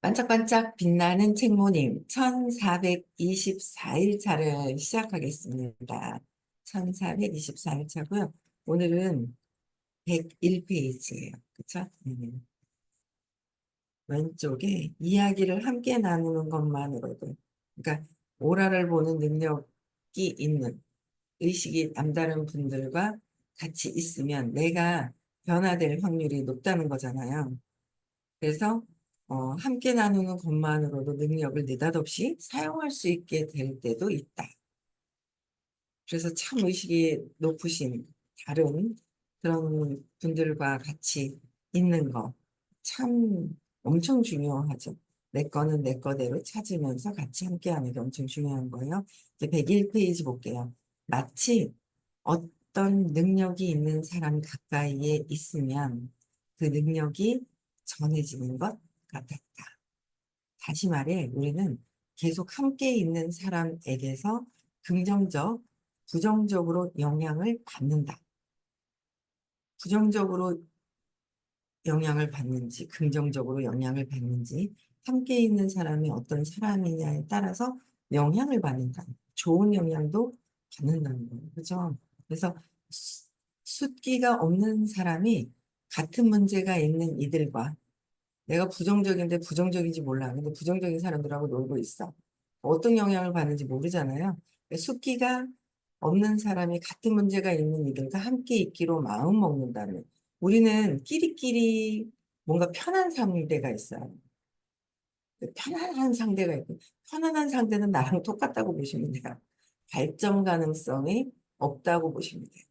반짝반짝 빛나는 책모님 1424일차를 시작하겠습니다. 1424일차고요. 오늘은 101페이지예요. 그쵸? 왼쪽에 이야기를 함께 나누는 것만으로도, 그러니까 오라를 보는 능력이 있는, 의식이 남다른 분들과 같이 있으면 내가 변화될 확률이 높다는 거잖아요. 그래서 함께 나누는 것만으로도 능력을 느닷없이 사용할 수 있게 될 때도 있다. 그래서 참 의식이 높으신 다른 그런 분들과 같이 있는 거 참 엄청 중요하죠. 내 거는 내 거대로 찾으면서 같이 함께하는 게 엄청 중요한 거예요. 이제 101페이지 볼게요. 마치 어떤 능력이 있는 사람 가까이에 있으면 그 능력이 전해지는 것 같았다. 다시 말해, 우리는 계속 함께 있는 사람에게서 긍정적, 부정적으로 영향을 받는다. 부정적으로 영향을 받는지, 긍정적으로 영향을 받는지, 함께 있는 사람이 어떤 사람이냐에 따라서 영향을 받는다. 좋은 영향도 받는다는 거예요. 그죠? 그래서 숫기가 없는 사람이 같은 문제가 있는 이들과 내가 부정적인데 부정적인지 몰라. 근데 부정적인 사람들하고 놀고 있어. 어떤 영향을 받는지 모르잖아요. 숫기가 없는 사람이 같은 문제가 있는 이들과 함께 있기로 마음 먹는다면 우리는 끼리끼리 뭔가 편한 상대가 있어요. 편안한 상대가 있고 편안한 상대는 나랑 똑같다고 보시면 돼요. 발전 가능성이 없다고 보시면 돼요.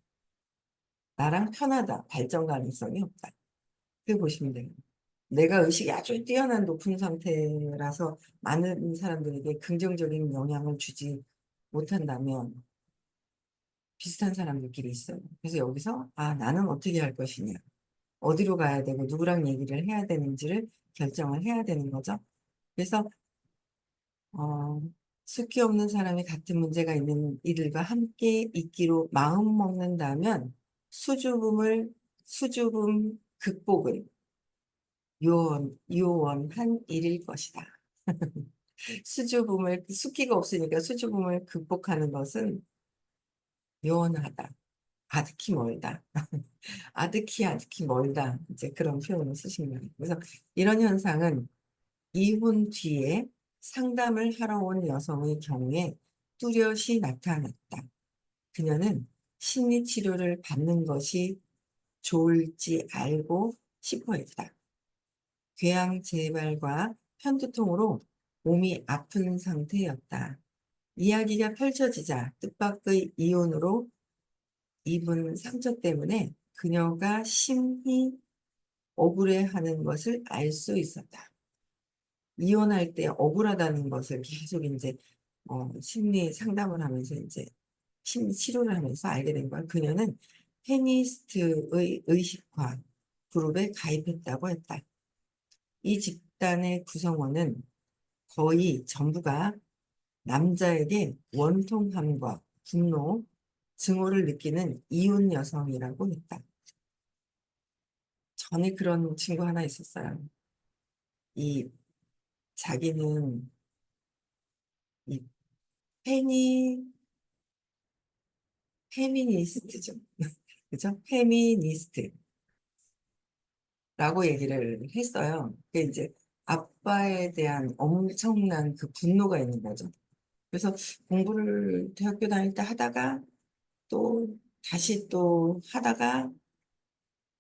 나랑 편하다. 발전 가능성이 없다. 그렇게 보시면 돼요. 내가 의식이 아주 뛰어난 높은 상태라서 많은 사람들에게 긍정적인 영향을 주지 못한다면 비슷한 사람들끼리 있어요. 그래서 여기서 나는 어떻게 할 것이냐, 어디로 가야 되고 누구랑 얘기를 해야 되는지를 결정을 해야 되는 거죠. 그래서 어, 숫기 없는 사람이 같은 문제가 있는 이들과 함께 있기로 마음 먹는다면 수줍음 극복은 요원한 일일 것이다. 숫기가 없으니까 수줍음을 극복하는 것은 요원하다. 아득히 멀다. 아득히 멀다. 이제 그런 표현을 쓰신 거예요. 그래서 이런 현상은 이혼 뒤에 상담을 하러 온 여성의 경우에 뚜렷이 나타났다. 그녀는 심리 치료를 받는 것이 좋을지 알고 싶어 했다. 궤양 재발과 편두통으로 몸이 아픈 상태였다. 이야기가 펼쳐지자 뜻밖의 이혼으로 입은 상처 때문에 그녀가 심히 억울해하는 것을 알 수 있었다. 이혼할 때 억울하다는 것을 계속 이제 심리 상담을 하면서 이제 심리 치료를 하면서 알게 된 거야. 그녀는 페니스트의 의식화 그룹에 가입했다고 했다. 이 집단의 구성원은 거의 전부가 남자에게 원통함과 분노, 증오를 느끼는 이혼 여성이라고 했다. 전에 그런 친구 하나 있었어요. 이 자기는 이 페니 페미니스트죠. 그죠? 페미니스트라고 얘기를 했어요. 그게 이제 아빠에 대한 엄청난 그 분노가 있는 거죠. 그래서 공부를 대학교 다닐 때 하다가 또 다시 또 하다가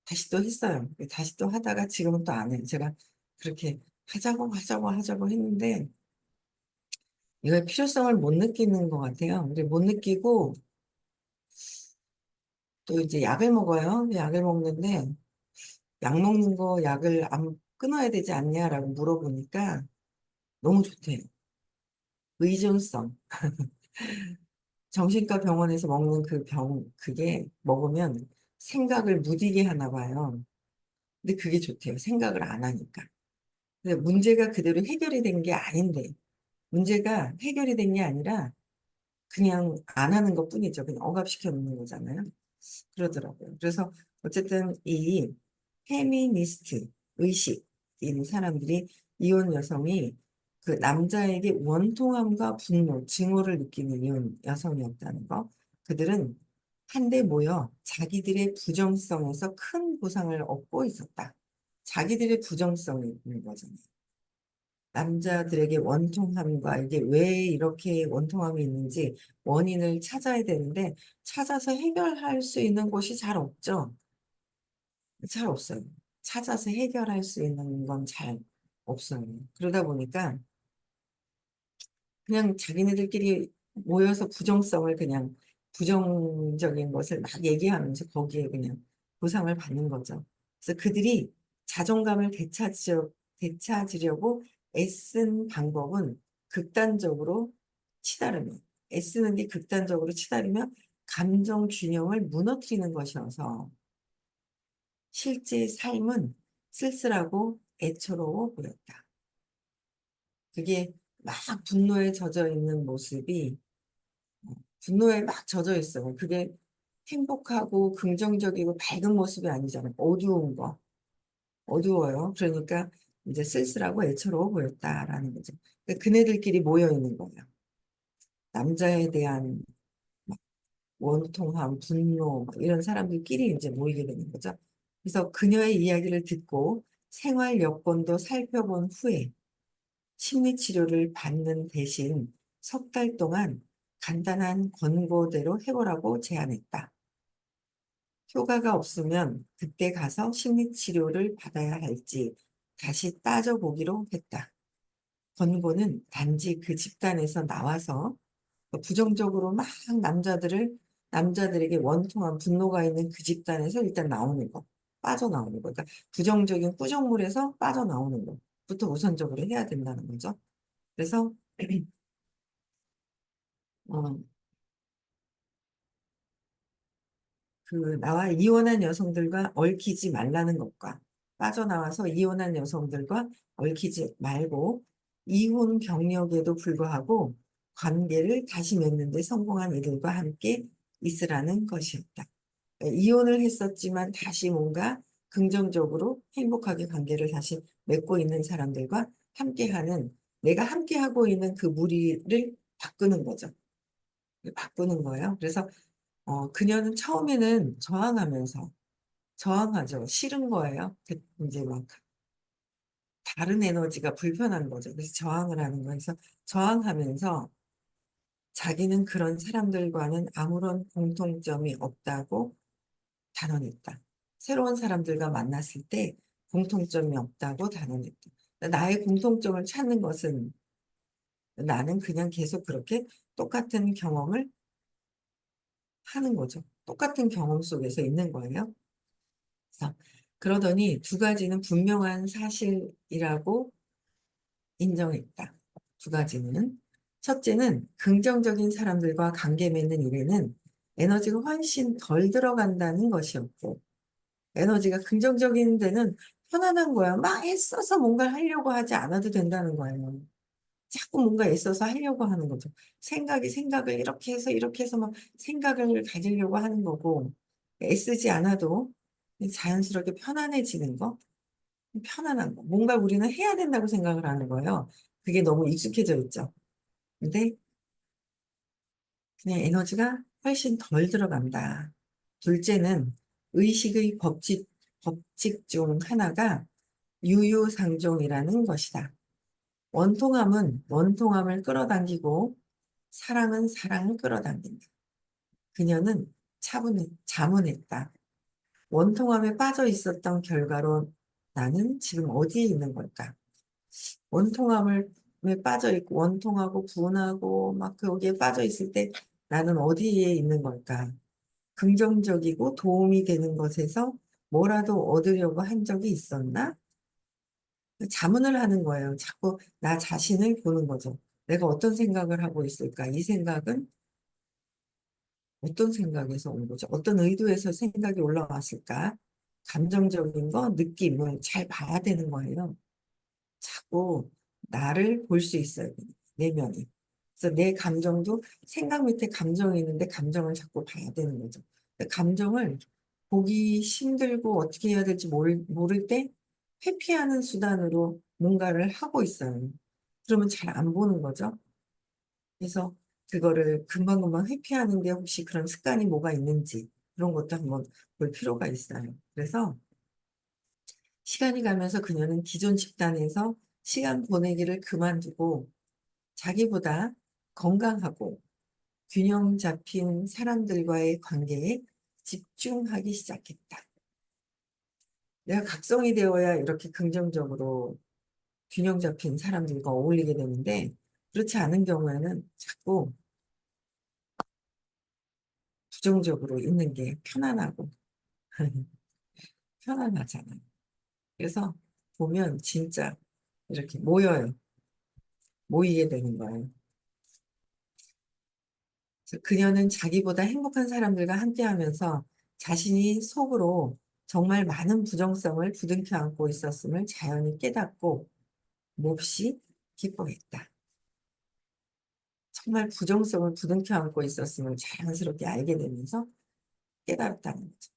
다시 또 했어요. 다시 또 하다가 지금은 또 안 해요. 제가 그렇게 하자고 했는데 이걸 필요성을 못 느끼는 것 같아요. 근데 못 느끼고 또 이제 약을 먹어요. 약을 먹는데 약 먹는 거 약을 안 끊어야 되지 않냐라고 물어보니까 너무 좋대요. 의존성. 정신과 병원에서 먹는 그게 먹으면 생각을 무디게 하나 봐요. 근데 그게 좋대요. 생각을 안 하니까. 근데 문제가 그대로 해결이 된 게 아닌데, 문제가 해결이 된 게 아니라 그냥 안 하는 것 뿐이죠. 그냥 억압시켜 놓는 거잖아요. 그러더라고요. 그래서 어쨌든 이 페미니스트 의식인 사람들이 이혼 여성이 그 남자에게 원통함과 분노, 증오를 느끼는 이혼 여성이었다는 거. 그들은 한데 모여 자기들의 부정성에서 큰 보상을 얻고 있었다. 자기들의 부정성이 있는 거잖아요. 남자들에게 원통함과 이게 왜 이렇게 원통함이 있는지 원인을 찾아야 되는데 찾아서 해결할 수 있는 곳이 잘 없죠. 잘 없어요. 찾아서 해결할 수 있는 건 잘 없어요. 그러다 보니까 그냥 자기네들끼리 모여서 부정성을 그냥 부정적인 것을 막 얘기하면서 거기에 그냥 보상을 받는 거죠. 그래서 그들이 자존감을 되찾으려고 애쓴 방법은 극단적으로 치달으면, 애쓰는 게 극단적으로 치달으면 감정 균형을 무너뜨리는 것이어서 실제 삶은 쓸쓸하고 애처로워 보였다. 그게 막 분노에 젖어 있는 모습이 분노에 막 젖어 있어요. 그게 행복하고 긍정적이고 밝은 모습이 아니잖아요. 어두운 거. 어두워요. 그러니까 이제 쓸쓸하고 애처로워 보였다라는 거죠. 그러니까 그네들끼리 모여 있는 거예요. 남자에 대한 막 원통함, 분노 막 이런 사람들끼리 이제 모이게 되는 거죠. 그래서 그녀의 이야기를 듣고 생활 여건도 살펴본 후에 심리치료를 받는 대신 석 달 동안 간단한 권고대로 해보라고 제안했다. 효과가 없으면 그때 가서 심리치료를 받아야 할지 다시 따져보기로 했다. 권고는 단지 그 집단에서 나와서 부정적으로 막 남자들에게 원통한 분노가 있는 그 집단에서 일단 나오는 거, 빠져나오는 거. 그러니까 부정적인 꾸정물에서 빠져나오는 것부터 우선적으로 해야 된다는 거죠. 그래서 어, 나와 이혼한 여성들과 얽히지 말라는 것과 빠져나와서 이혼한 여성들과 얽히지 말고 이혼 경력에도 불구하고 관계를 다시 맺는 데 성공한 이들과 함께 있으라는 것이었다. 이혼을 했었지만 다시 뭔가 긍정적으로 행복하게 관계를 다시 맺고 있는 사람들과 함께하는 내가 함께하고 있는 그 무리를 바꾸는 거죠. 바꾸는 거예요. 그래서 그녀는 처음에는 저항하죠. 싫은 거예요. 이제 막 다른 에너지가 불편한 거죠. 그래서 저항을 하는 거예요. 그래서 저항하면서 자기는 그런 사람들과는 아무런 공통점이 없다고 단언했다. 새로운 사람들과 만났을 때 공통점이 없다고 단언했다. 나의 공통점을 찾는 것은 나는 그냥 계속 그렇게 똑같은 경험을 하는 거죠. 똑같은 경험 속에서 있는 거예요. 그래서 그러더니 두 가지는 분명한 사실이라고 인정했다. 두 가지는. 첫째는 긍정적인 사람들과 관계 맺는 일에는 에너지가 훨씬 덜 들어간다는 것이었고, 에너지가 긍정적인 데는 편안한 거야. 막 애써서 뭔가 하려고 하지 않아도 된다는 거예요. 자꾸 뭔가 애써서 하려고 하는 거죠. 생각을 이렇게 해서 막 생각을 가지려고 하는 거고, 애쓰지 않아도 자연스럽게 편안해지는 거, 편안한 거. 뭔가 우리는 해야 된다고 생각을 하는 거예요. 그게 너무 익숙해져 있죠. 근데 그냥 에너지가 훨씬 덜 들어간다. 둘째는 의식의 법칙 중 하나가 유유상종이라는 것이다. 원통함은 원통함을 끌어당기고 사랑은 사랑을 끌어당긴다. 그녀는 자문했다. 원통함에 빠져 있었던 결과로 나는 지금 어디에 있는 걸까? 원통함을 에 빠져 있고 원통하고 분하고 막 거기에 빠져 있을 때 나는 어디에 있는 걸까? 긍정적이고 도움이 되는 것에서 뭐라도 얻으려고 한 적이 있었나? 자문을 하는 거예요. 자꾸 나 자신을 보는 거죠. 내가 어떤 생각을 하고 있을까? 이 생각은 어떤 생각에서 온 거죠? 어떤 의도에서 생각이 올라왔을까? 감정적인 거, 느낌을 잘 봐야 되는 거예요. 자꾸 나를 볼 수 있어야 돼. 내면이. 그래서 내 감정도 생각 밑에 감정이 있는데 감정을 자꾸 봐야 되는 거죠. 근데 감정을 보기 힘들고 어떻게 해야 될지 모를 때 회피하는 수단으로 뭔가를 하고 있어요. 그러면 잘 안 보는 거죠. 그래서 그거를 금방금방 회피하는 게 혹시 그런 습관이 뭐가 있는지 그런 것도 한번 볼 필요가 있어요. 그래서 시간이 가면서 그녀는 기존 집단에서 시간 보내기를 그만두고 자기보다 건강하고 균형 잡힌 사람들과의 관계에 집중하기 시작했다. 내가 각성이 되어야 이렇게 긍정적으로 균형 잡힌 사람들과 어울리게 되는데 그렇지 않은 경우에는 자꾸 부정적으로 있는 게 편안하고 편안하잖아요. 그래서 보면 진짜 이렇게 모여요. 모이게 되는 거예요. 그래서 그녀는 자기보다 행복한 사람들과 함께하면서 자신이 속으로 정말 많은 부정성을 부둥켜 안고 있었음을 자연히 깨닫고 몹시 기뻐했다. 정말 부정성을 부둥켜 안고 있었음을 자연스럽게 알게 되면서 깨달았다는 거죠.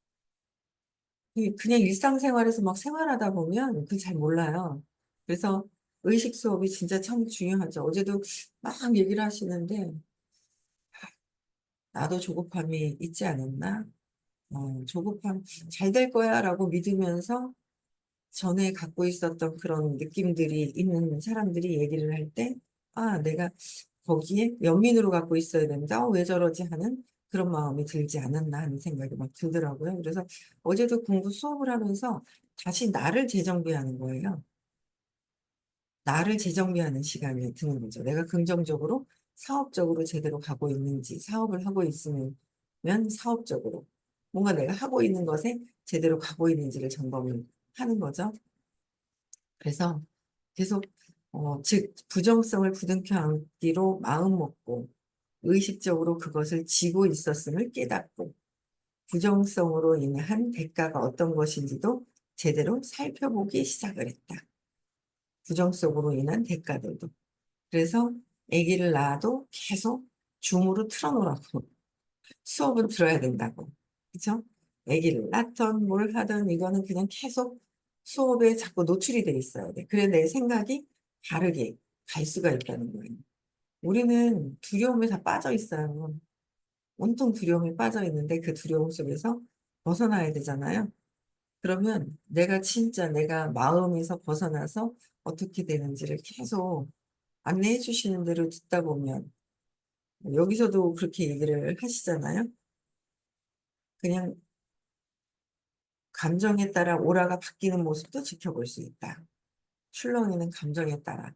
그냥 일상생활에서 막 생활하다 보면 그걸 잘 몰라요. 그래서 의식 수업이 진짜 참 중요하죠. 어제도 막 얘기를 하시는데 나도 조급함이 있지 않았나? 조급함 잘 될 거야라고 믿으면서 전에 갖고 있었던 그런 느낌들이 있는 사람들이 얘기를 할 때, 아, 내가 거기에 연민으로 갖고 있어야 된다. 왜 저러지 하는 그런 마음이 들지 않았나 하는 생각이 막 들더라고요. 그래서 어제도 공부 수업을 하면서 다시 나를 재정비하는 거예요. 나를 재정비하는 시간이 드는 거죠. 내가 긍정적으로 사업적으로 제대로 가고 있는지, 사업을 하고 있으면 사업적으로 뭔가 내가 하고 있는 것에 제대로 가고 있는지를 점검을 하는 거죠. 그래서 계속 즉 부정성을 부둥켜 안기로 마음 먹고 의식적으로 그것을 지고 있었음을 깨닫고 부정성으로 인한 대가가 어떤 것인지도 제대로 살펴보기 시작을 했다. 부정성으로 인한 대가들도. 그래서 아기를 낳아도 계속 줌으로 틀어놓으라고. 수업은 들어야 된다고. 그죠? 아기를 낳던 뭘 하던 이거는 그냥 계속 수업에 자꾸 노출이 돼 있어야 돼. 그래 내 생각이 다르게 갈 수가 있다는 거예요. 우리는 두려움에 다 빠져 있어요. 온통 두려움에 빠져 있는데 그 두려움 속에서 벗어나야 되잖아요. 그러면 내가 진짜 내가 마음에서 벗어나서 어떻게 되는지를 계속 안내해 주시는 대로 듣다 보면 여기서도 그렇게 얘기를 하시잖아요. 그냥 감정에 따라 오라가 바뀌는 모습도 지켜볼 수 있다. 출렁이는 감정에 따라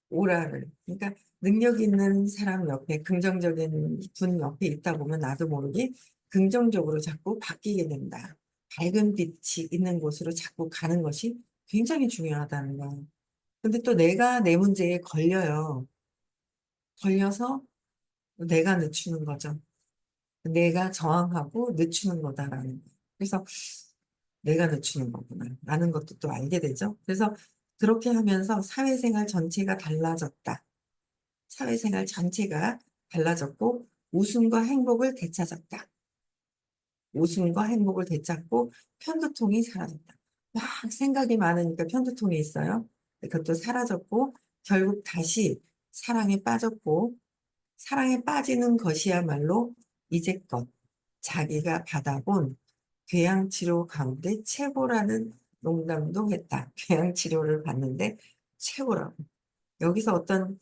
오라를. 그러니까 능력 있는 사람 옆에 긍정적인 분 옆에 있다 보면 나도 모르게 긍정적으로 자꾸 바뀌게 된다. 밝은 빛이 있는 곳으로 자꾸 가는 것이 굉장히 중요하다는 거예요. 근데 또 내가 내 문제에 걸려요. 걸려서 내가 늦추는 거죠. 내가 저항하고 늦추는 거다라는 거예요. 그래서 내가 늦추는 거구나 라는 것도 또 알게 되죠. 그래서 그렇게 하면서 사회생활 전체가 달라졌다. 사회생활 전체가 달라졌고 웃음과 행복을 되찾았다. 웃음과 행복을 되찾고 편두통이 사라졌다. 막 생각이 많으니까 편두통이 있어요. 그것도 사라졌고 결국 다시 사랑에 빠졌고 사랑에 빠지는 것이야말로 이제껏 자기가 받아본 교양치료 가운데 최고라는 농담도 했다. 교양치료를 받는데 최고라고. 여기서 어떤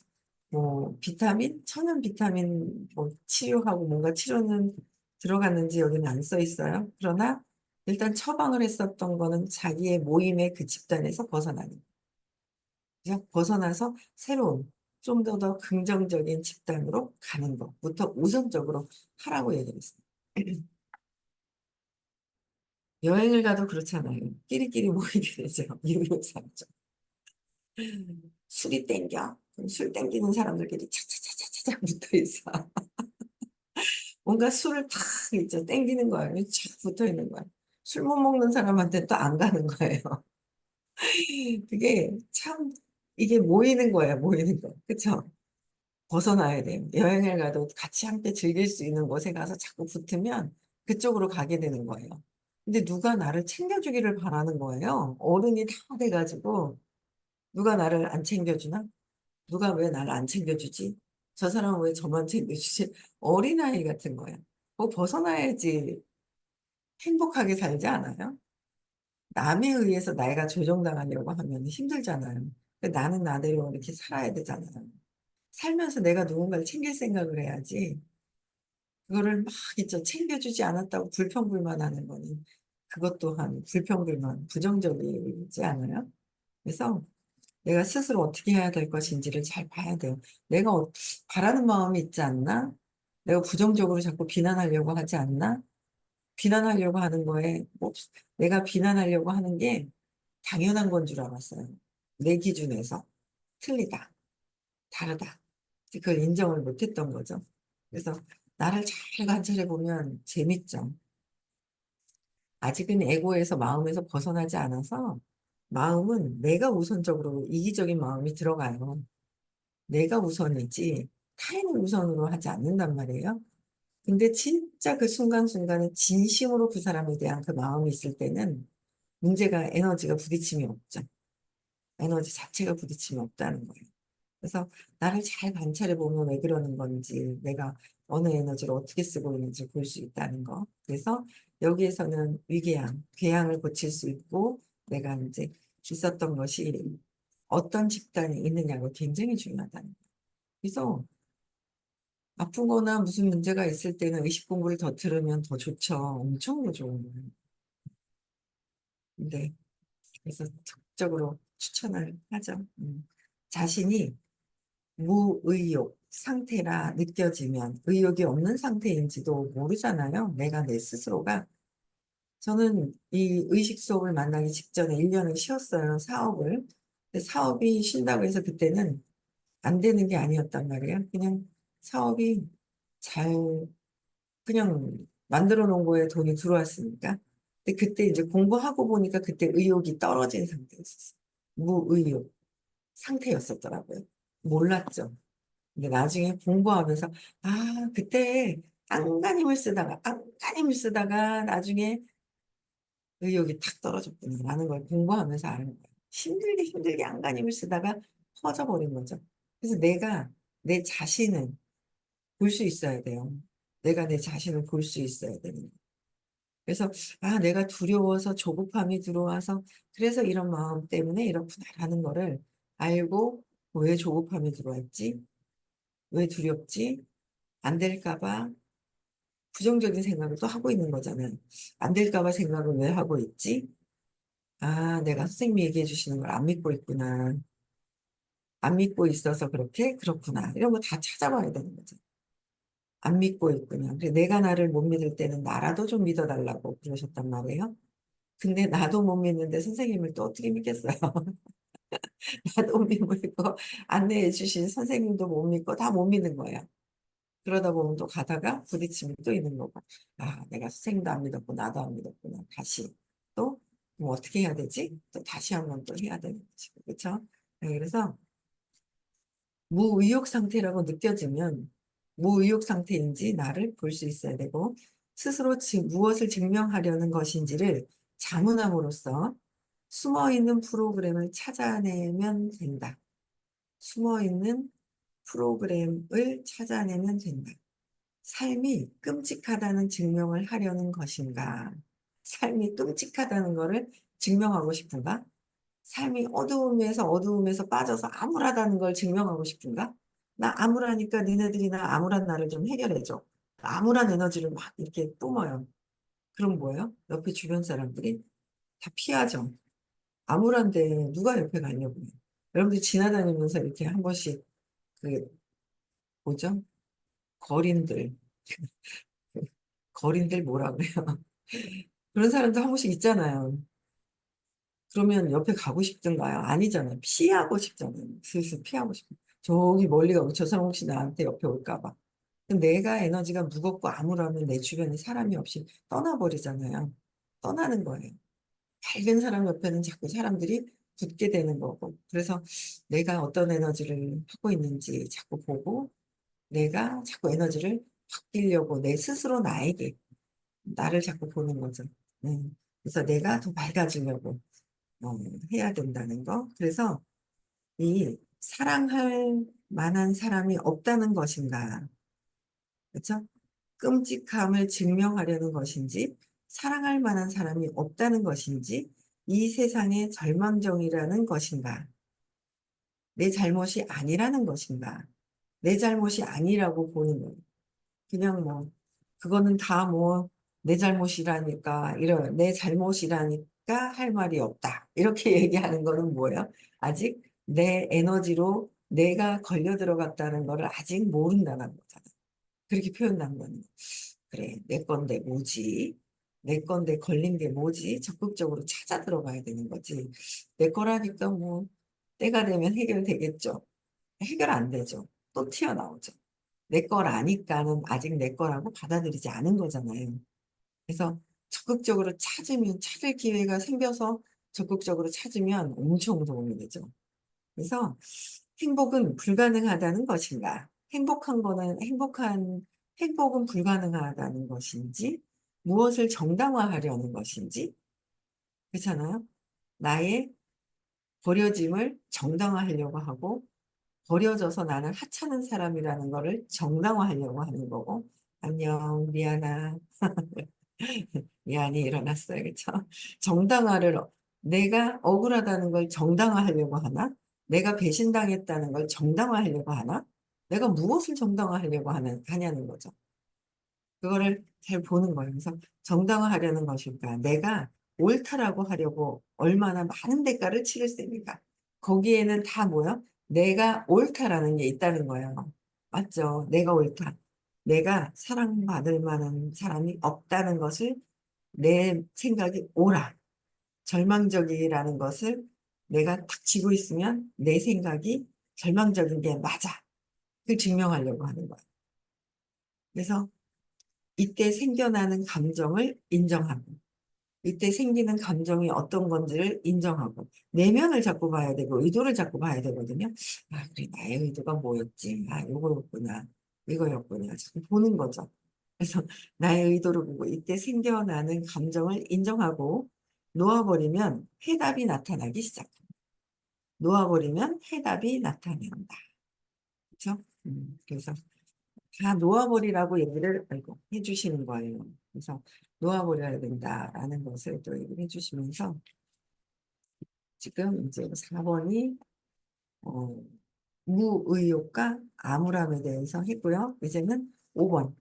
뭐 비타민, 천연 비타민 뭐 치료하고 뭔가 치료는 들어갔는지 여기는 안 써 있어요. 그러나 일단 처방을 했었던 거는 자기의 모임의 그 집단에서 벗어나는 거죠. 벗어나서 새로운 좀 더 긍정적인 집단으로 가는 것부터 우선적으로 하라고 얘기를 했어요. 여행을 가도 그렇잖아요. 끼리끼리 모이게 되죠. 유유상종. 술이 땡겨. 그럼 술 땡기는 사람들끼리 차차차차차차 붙어 있어. 뭔가 술을 탁 이제 땡기는 거예요. 쫙 붙어 있는 거예요. 술 못 먹는 사람한테 또 안 가는 거예요. 그게 참 이게 모이는 거예요. 모이는 거. 그쵸? 벗어나야 돼요. 여행을 가도 같이 함께 즐길 수 있는 곳에 가서 자꾸 붙으면 그쪽으로 가게 되는 거예요. 근데 누가 나를 챙겨주기를 바라는 거예요. 어른이 다 돼가지고 누가 나를 안 챙겨주나? 누가 왜 나를 안 챙겨주지? 저 사람은 왜 저만 챙겨주지? 어린아이 같은 거야. 뭐 벗어나야지 행복하게 살지 않아요? 남에 의해서 내가 조정당하려고 하면 힘들잖아요. 근데 나는 나대로 이렇게 살아야 되잖아요. 살면서 내가 누군가를 챙길 생각을 해야지. 그거를 막 있죠. 챙겨주지 않았다고 불평불만하는 거는 그것 또한 불평불만, 부정적이지 않아요? 그래서 내가 스스로 어떻게 해야 될 것인지를 잘 봐야 돼요. 내가 바라는 마음이 있지 않나? 내가 부정적으로 자꾸 비난하려고 하지 않나? 비난하려고 하는 거에 내가 비난하려고 하는 게 당연한 건 줄 알았어요. 내 기준에서 틀리다, 다르다. 그걸 인정을 못했던 거죠. 그래서 나를 잘 관찰해 보면 재밌죠. 아직은 에고에서 마음에서 벗어나지 않아서 마음은 내가 우선적으로 이기적인 마음이 들어가요. 내가 우선이지 타인을 우선으로 하지 않는단 말이에요. 근데 진짜 그 순간순간에 진심으로 그 사람에 대한 그 마음이 있을 때는 문제가 에너지가 부딪힘이 없죠. 에너지 자체가 부딪힘이 없다는 거예요. 그래서 나를 잘 관찰해 보면 왜 그러는 건지, 내가 어느 에너지를 어떻게 쓰고 있는지 볼 수 있다는 거. 그래서 여기에서는 위궤양, 궤양을 고칠 수 있고, 내가 이제 있었던 것이 어떤 집단에 있느냐가 굉장히 중요하다는 거예요. 그래서 아프거나 무슨 문제가 있을 때는 의식 공부를 더 들으면 더 좋죠. 엄청 더 좋은 거예요. 근데 그래서 적극적으로 추천을 하죠. 자신이 무의욕 상태라 느껴지면 의욕이 없는 상태인지도 모르잖아요. 내가 내 스스로가. 저는 이 의식 수업을 만나기 직전에 1년을 쉬었어요. 사업을. 근데 사업이 쉰다고 해서 그때는 안 되는 게 아니었단 말이에요. 그냥 사업이 잘 그냥 만들어 놓은 거에 돈이 들어왔으니까. 근데 그때 이제 공부하고 보니까 그때 의욕이 떨어진 상태였었어요. 무의욕 상태였었더라고요. 몰랐죠. 근데 나중에 공부하면서, 아, 그때 안간힘을 쓰다가 나중에 의욕이 탁 떨어졌구나라는 걸 공부하면서 아는 거예요. 힘들게 안간힘을 쓰다가 퍼져버린 거죠. 그래서 내가 내 자신을 볼 수 있어야 돼요. 내가 내 자신을 볼 수 있어야 되는 거예요. 그래서, 아, 내가 두려워서 조급함이 들어와서 그래서 이런 마음 때문에 이렇구나라는 거를 알고 왜 조급함이 들어왔지? 왜 두렵지? 안 될까 봐 부정적인 생각을 또 하고 있는 거잖아요. 안 될까 봐 생각을 왜 하고 있지? 아, 내가 선생님이 얘기해 주시는 걸 안 믿고 있구나. 안 믿고 있어서 그렇구나. 이런 거 다 찾아봐야 되는 거죠. 안 믿고 있구나. 그래, 내가 나를 못 믿을 때는 나라도 좀 믿어달라고 그러셨단 말이에요. 근데 나도 못 믿는데 선생님을 또 어떻게 믿겠어요? 나도 못 믿고 안내해 주신 선생님도 못 믿고 다 못 믿는 거예요. 그러다 보면 또 가다가 부딪힘이 또 있는 거고. 아, 내가 선생님도 안 믿었고, 나도 안 믿었구나. 다시. 또, 뭐 어떻게 해야 되지? 또 다시 한번 또 해야 되는 거지. 그렇죠? 네, 그래서 무의욕 상태라고 느껴지면 무의욕 상태인지 나를 볼 수 있어야 되고, 스스로 무엇을 증명하려는 것인지를 자문함으로써 숨어 있는 프로그램을 찾아내면 된다. 숨어 있는 프로그램을 찾아내면 된다. 삶이 끔찍하다는 증명을 하려는 것인가? 삶이 끔찍하다는 것을 증명하고 싶은가? 삶이 어두움에서 빠져서 암울하다는 걸 증명하고 싶은가? 나 암울하니까 니네들이 나 암울한 나를 좀 해결해줘. 암울한 에너지를 막 이렇게 뿜어요. 그럼 뭐예요? 옆에 주변 사람들이 다 피하죠. 암울한데 누가 옆에 가려고 해요. 여러분들 지나다니면서 이렇게 한 번씩 그 뭐죠? 거린들, 거린들 뭐라 그래요? 그런 사람도 한 번씩 있잖아요. 그러면 옆에 가고 싶든가요? 아니잖아요. 피하고 싶잖아요. 슬슬 피하고 싶어. 저기 멀리 가고 저 사람 혹시 나한테 옆에 올까 봐. 내가 에너지가 무겁고 암울하면 내 주변에 사람이 없이 떠나버리잖아요. 떠나는 거예요. 밝은 사람 옆에는 자꾸 사람들이 붙게 되는 거고. 그래서 내가 어떤 에너지를 하고 있는지 자꾸 보고 내가 자꾸 에너지를 바뀌려고 내 스스로 나에게 나를 자꾸 보는 거죠. 그래서 내가 더 밝아지려고 어, 해야 된다는 거. 그래서 이 사랑할 만한 사람이 없다는 것인가? 그렇죠? 끔찍함을 증명하려는 것인지, 사랑할 만한 사람이 없다는 것인지, 이 세상의 절망정이라는 것인가? 내 잘못이 아니라는 것인가? 내 잘못이 아니라고 보는 거예요. 그냥 뭐, 그거는 다 뭐, 내 잘못이라니까, 이런, 내 잘못이라니까 할 말이 없다. 이렇게 얘기하는 거는 뭐예요? 아직 내 에너지로 내가 걸려 들어갔다는 거를 아직 모른다는 거잖아요. 그렇게 표현한 거는. 그래, 내 건데 뭐지? 내 건데 걸린 게 뭐지? 적극적으로 찾아 들어가야 되는 거지. 내 거라니까 뭐, 때가 되면 해결되겠죠. 해결 안 되죠. 또 튀어나오죠. 내 거라니까는 아직 내 거라고 받아들이지 않은 거잖아요. 그래서 적극적으로 찾으면 찾을 기회가 생겨서 적극적으로 찾으면 엄청 도움이 되죠. 그래서 행복은 불가능하다는 것인가? 행복은 불가능하다는 것인지, 무엇을 정당화하려는 것인지, 그렇잖아요? 나의 버려짐을 정당화하려고 하고, 버려져서 나는 하찮은 사람이라는 거를 정당화하려고 하는 거고, 안녕, 미안하, 미안이 일어났어요. 그쵸? 정당화를, 내가 억울하다는 걸 정당화하려고 하나? 내가 배신당했다는 걸 정당화하려고 하나? 내가 무엇을 정당화하려고 하냐는 거죠. 그거를 잘 보는 거예요. 그래서 정당화하려는 것일까? 내가 옳다라고 하려고 얼마나 많은 대가를 치르겠습니까? 거기에는 다 뭐야? 내가 옳다라는 게 있다는 거예요. 맞죠? 내가 옳다. 내가 사랑받을 만한 사람이 없다는 것을 내 생각이 옳아. 절망적이라는 것을 내가 딱 쥐고 있으면 내 생각이 절망적인 게 맞아. 그걸 증명하려고 하는 거야. 그래서 이때 생겨나는 감정을 인정하고, 이때 생기는 감정이 어떤 건지를 인정하고, 내면을 자꾸 봐야 되고, 의도를 자꾸 봐야 되거든요. 아, 그래, 나의 의도가 뭐였지? 아, 요거였구나. 이거였구나. 자꾸 보는 거죠. 그래서 나의 의도를 보고, 이때 생겨나는 감정을 인정하고, 놓아버리면 해답이 나타나기 시작합니다. 놓아버리면 해답이 나타난다. 그렇죠? 그래서 다 놓아버리라고 얘기를 아이고, 해주시는 거예요. 그래서 놓아버려야 된다라는 것을 또 얘기를 해주시면서 지금 이제 4번이 어, 무의욕과 암울함에 대해서 했고요. 이제는 5번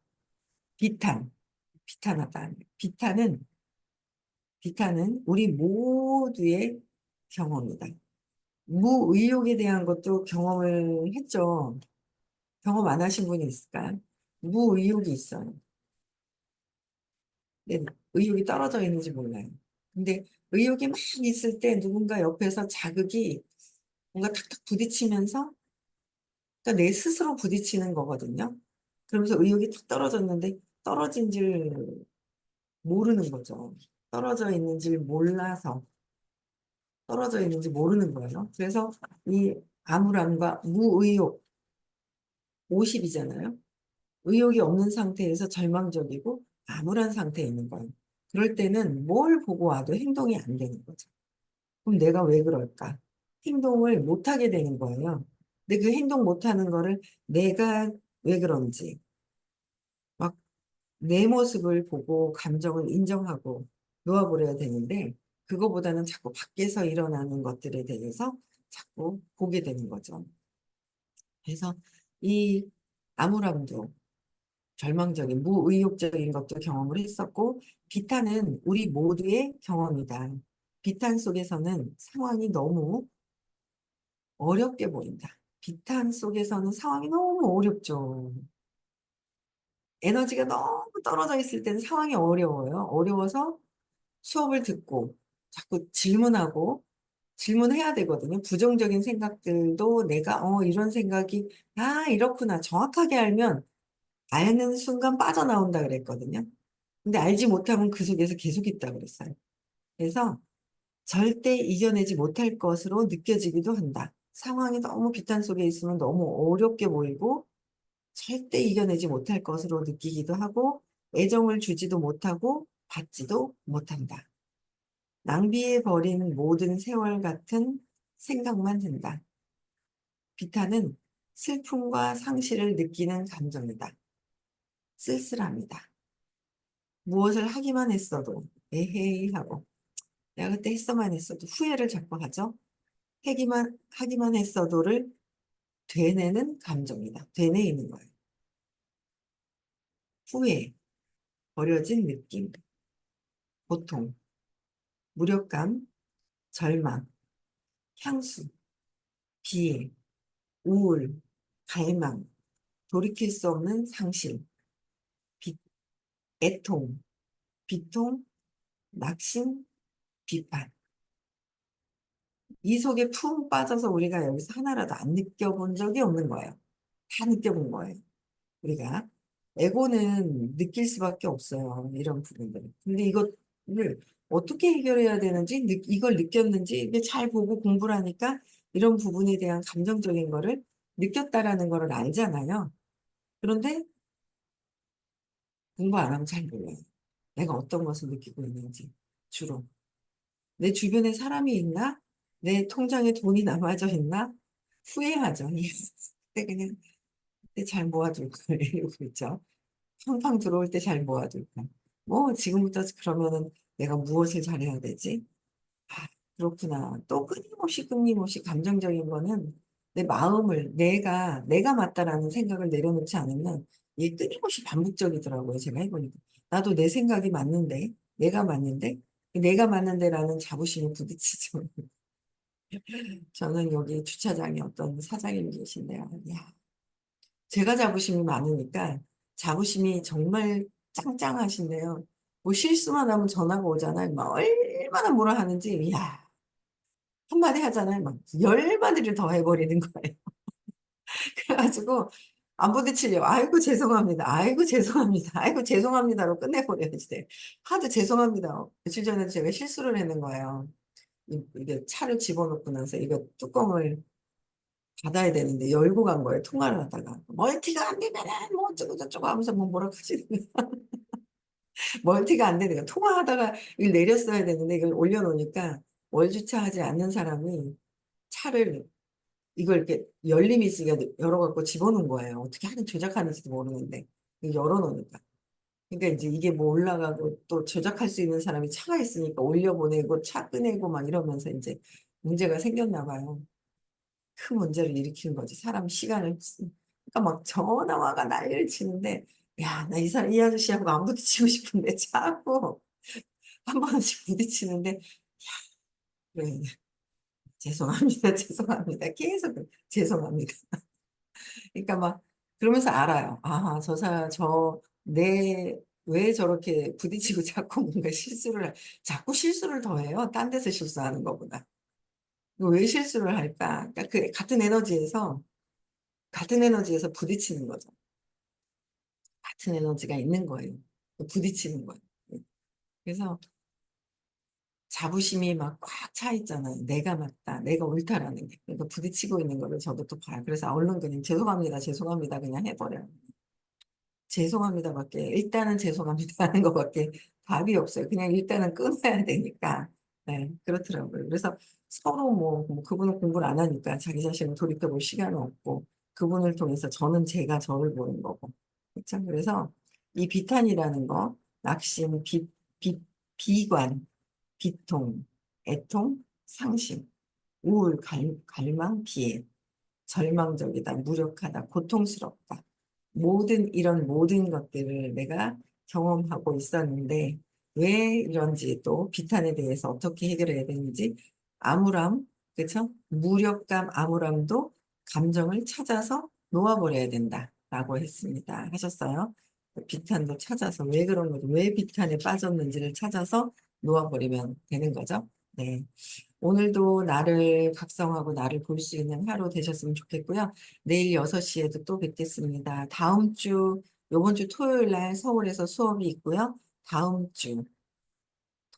비탄, 비탄하다. 비탄은 우리 모두의 경험이다. 무의욕에 대한 것도 경험을 했죠. 경험 안 하신 분이 있을까요? 무의욕이 있어요. 네, 의욕이 떨어져 있는지 몰라요. 근데 의욕이 막 있을 때 누군가 옆에서 자극이 뭔가 탁탁 부딪히면서 그러니까 내 스스로 부딪히는 거거든요. 그러면서 의욕이 탁 떨어졌는데 떨어진 줄 모르는 거죠. 떨어져 있는지 몰라서 떨어져 있는지 모르는 거예요. 그래서 이 암울함과 무의욕 50이잖아요. 의욕이 없는 상태에서 절망적이고 암울한 상태에 있는 거예요. 그럴 때는 뭘 보고 와도 행동이 안 되는 거죠. 그럼 내가 왜 그럴까? 행동을 못 하게 되는 거예요. 근데 그 행동 못 하는 거를 내가 왜 그런지 막 내 모습을 보고 감정을 인정하고 놓아버려야 되는데 그거보다는 자꾸 밖에서 일어나는 것들에 대해서 자꾸 보게 되는 거죠. 그래서 이 암울함도 절망적인 무의욕적인 것도 경험을 했었고 비탄은 우리 모두의 경험이다. 비탄 속에서는 상황이 너무 어렵게 보인다. 비탄 속에서는 상황이 너무 어렵죠. 에너지가 너무 떨어져 있을 때는 상황이 어려워요. 어려워서 수업을 듣고 자꾸 질문하고 질문해야 되거든요. 부정적인 생각들도 내가 이런 생각이 이렇구나 정확하게 알면 아는 순간 빠져나온다 그랬거든요. 근데 알지 못하면 그 속에서 계속 있다 그랬어요. 그래서 절대 이겨내지 못할 것으로 느껴지기도 한다. 상황이 너무 비탄 속에 있으면 너무 어렵게 보이고 절대 이겨내지 못할 것으로 느끼기도 하고 애정을 주지도 못하고 받지도 못한다. 낭비해버린 모든 세월 같은 생각만 든다. 비탄은 슬픔과 상실을 느끼는 감정이다. 쓸쓸합니다. 무엇을 하기만 했어도 에헤이 하고 내가 그때 했어만 했어도 후회를 자꾸 하죠. 하기만 했어도를 되뇌는 감정이다. 되뇌이는 거예요. 후회, 버려진 느낌, 고통, 무력감, 절망, 향수, 비애, 우울, 갈망, 돌이킬 수 없는 상실, 비, 애통, 비통, 낙심, 비판. 이 속에 푹 빠져서 우리가 여기서 하나라도 안 느껴본 적이 없는 거예요. 다 느껴본 거예요. 우리가. 에고는 느낄 수밖에 없어요. 이런 부분들을. 근데 이것을 어떻게 해결해야 되는지, 이걸 느꼈는지, 이게 잘 보고 공부를 하니까 이런 부분에 대한 감정적인 거를 느꼈다라는 거를 알잖아요. 그런데 공부 안 하면 잘 몰라요. 내가 어떤 것을 느끼고 있는지, 주로. 내 주변에 사람이 있나? 내 통장에 돈이 남아져 있나? 후회하죠. 그때 그냥 그때 잘 모아둘 걸 이러고 있죠. 팡팡 들어올 때 잘 모아둘까. 뭐 지금부터 그러면은 내가 무엇을 잘해야 되지? 아, 그렇구나. 또 끊임없이 감정적인 거는 내 마음을 내가 맞다라는 생각을 내려놓지 않으면 이게 끊임없이 반복적이더라고요. 제가 해보니까. 나도 내 생각이 맞는데, 내가 맞는데라는 자부심이 부딪히죠. 저는 여기 주차장에 어떤 사장님이 계신데요. 야, 제가 자부심이 많으니까 자부심이 정말 짱짱하신데요. 뭐 실수만 하면 전화가 오잖아요. 막 얼마나 뭐라 하는지, 야 한마디 하잖아요. 막 열 마디를 더 해버리는 거예요. 그래가지고 안 부딪히려고. 아이고 죄송합니다. 아이고 죄송합니다. 아이고 죄송합니다로 끝내버려야지 돼. 하도 죄송합니다. 며칠 전에 제가 실수를 했는 거예요. 이게 차를 집어넣고 나서 이거 뚜껑을 닫아야 되는데 열고 간 거예요. 통화를 하다가. 멀티가 안 되면은 뭐 어쩌고 저쩌고 하면서 뭐 뭐라 하시는 거예요. 멀티가 안 되니까 통화하다가 이걸 내렸어야 되는데 이걸 올려놓으니까 월주차하지 않는 사람이 차를 이걸 이렇게 열림이 있으니까 열어갖고 집어넣은 거예요. 어떻게 하는 조작하는지도 모르는데 열어놓으니까. 그러니까 이제 이게 뭐 올라가고 또 조작할 수 있는 사람이 차가 있으니까 올려보내고 차 꺼내고 막 이러면서 이제 문제가 생겼나 봐요. 큰 문제를 일으키는 거지. 사람 시간을 그러니까 막 전화와가 난리를 치는데 야, 나 이 아저씨하고 안 부딪히고 싶은데 자꾸 한 번씩 부딪히는데 그래, 죄송합니다. 죄송합니다. 계속 죄송합니다. 그러니까 막 그러면서 알아요. 아, 왜 저렇게 부딪히고 자꾸 뭔가 자꾸 실수를 더 해요. 딴 데서 실수하는 것보다. 이거 왜 실수를 할까? 그러니까 같은 에너지에서 부딪히는 거죠. 같은 에너지가 있는 거예요. 부딪히는 거예요. 그래서 자부심이 막 꽉 차 있잖아요. 내가 맞다, 내가 옳다라는 게. 그러니까 부딪히고 있는 거를 저도 또 봐요. 그래서 얼른 그냥 죄송합니다, 죄송합니다 그냥 해버려요. 죄송합니다밖에 일단은 죄송합니다 하는 것밖에 답이 없어요. 그냥 일단은 끊어야 되니까. 네, 그렇더라고요. 그래서 서로 뭐 그분은 공부를 안 하니까 자기 자신을 돌이켜볼 시간은 없고 그분을 통해서 저는 제가 저를 보는 거고. 그렇죠? 그래서 이 비탄이라는 거, 낙심, 비, 비관, 비통, 애통, 상심, 우울, 갈망, 비애, 절망적이다, 무력하다, 고통스럽다. 이런 모든 것들을 내가 경험하고 있었는데, 왜 이런지 또 비탄에 대해서 어떻게 해결해야 되는지, 암울함, 그쵸? 무력감, 암울함도 감정을 찾아서 놓아버려야 된다라고 했습니다. 하셨어요. 비탄도 찾아서 왜 그런 거죠? 왜 비탄에 빠졌는지를 찾아서 놓아버리면 되는 거죠. 네. 오늘도 나를 각성하고 나를 볼 수 있는 하루 되셨으면 좋겠고요. 내일 6시에도 또 뵙겠습니다. 요번 주 토요일 날 서울에서 수업이 있고요. 다음 주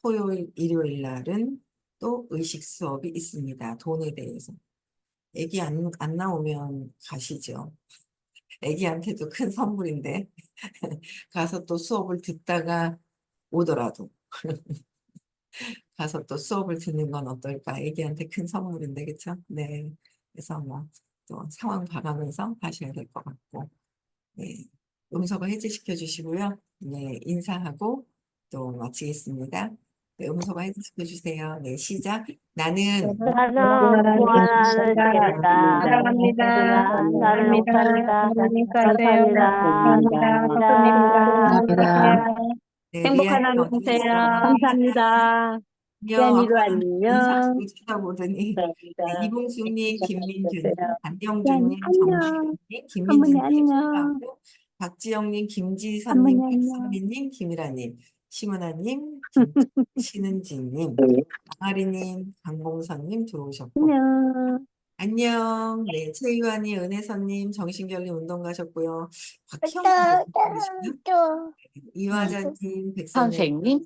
토요일, 일요일 날은 또 의식 수업이 있습니다. 돈에 대해서. 애기 안 나오면 가시죠. 애기한테도 큰 선물인데 가서 또 수업을 듣다가 오더라도 가서 또 수업을 듣는 건 어떨까? 애기한테 큰 선물인데, 그쵸? 네. 그래서 뭐, 또 상황 봐가면서 하셔야 될 것 같고, 네. 음소거 해제시켜 주시고요. 네, 인사하고 또 마치겠습니다. 네, 음소거 해제시켜 주세요. 네, 시작. 나는 나는 구원하는 시겠다. 사랑합니다. 얘들아, 나를 못합니다. 하나님 가세요. 감사합니다. 감사합니다. 감사합니다. 네, 행복한 리안이 하루 어디 되세요. 있어? 감사합니다. 안녕. იან이도 아까는 인사 안녕. 보고 쳐다보더니 네, 이봉숙님, 김민규님, 되세요. 얀이 안경주님, 안녕. 정수현님, 할머니 김민진님, 안녕. 수고하고 박지영님, 김지선님, 할머니 안녕. 박선미님, 김이라님, 심은아님, 신은지님, 강아리님, 강봉선님 들어오셨고 안녕. 안녕. 네, 최유한이, 은혜선님, 정신결리 운동 가셨고요. 박희영님 계시고요. 이화자님, 백선영 선생님.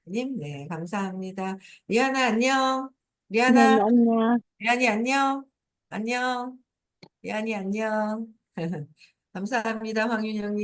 님, 네, 감사합니다. 리안아, 안녕. 얀이 리안아, 안녕. 리안이, 안녕. 안녕. 리안이, 안녕. 감사합니다, 황윤영님.